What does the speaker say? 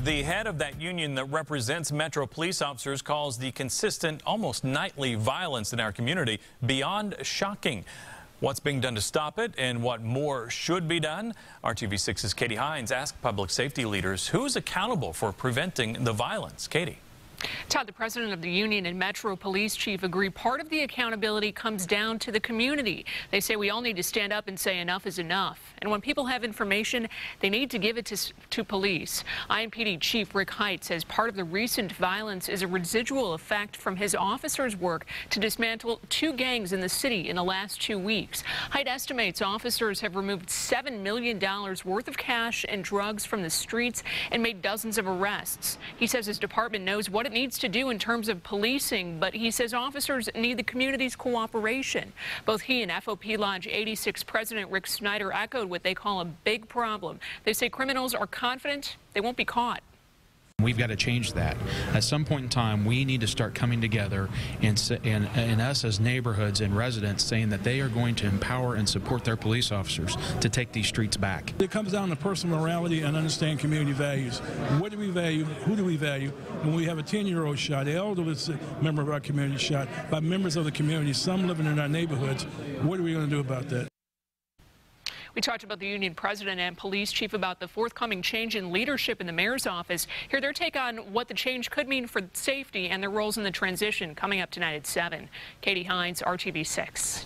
The head of that union that represents Metro police officers calls the consistent, almost nightly violence in our community beyond shocking. What's being done to stop it and what more should be done? RTV6's Katie Hines asked public safety leaders who's accountable for preventing the violence. Katie. Todd, the president of the union and Metro Police Chief agree part of the accountability comes down to the community. They say we all need to stand up and say enough is enough. And when people have information, they need to give it to police. IMPD Chief Rick Height says part of the recent violence is a residual effect from his officers' work to dismantle 2 gangs in the city in the last 2 weeks. Height estimates officers have removed $7 million worth of cash and drugs from the streets and made dozens of arrests. He says his department knows what it needs to do in terms of policing, but he says officers need the community's cooperation. Both he and FOP Lodge 86 President Rick Snyder echoed what they call a big problem. They say criminals are confident they won't be caught. We've got to change that. At some point in time, we need to start coming together and us as neighborhoods and residents saying that they are going to empower and support their police officers to take these streets back. It comes down to personal morality and understand community values. What do we value? Who do we value? When we have a 10-year-old shot, the eldest member of our community shot by members of the community, some living in our neighborhoods, what are we going to do about that? We talked about the union president and police chief about the forthcoming change in leadership in the mayor's office. Hear their take on what the change could mean for safety and their roles in the transition coming up tonight at 7. Katie Hines, RTV6.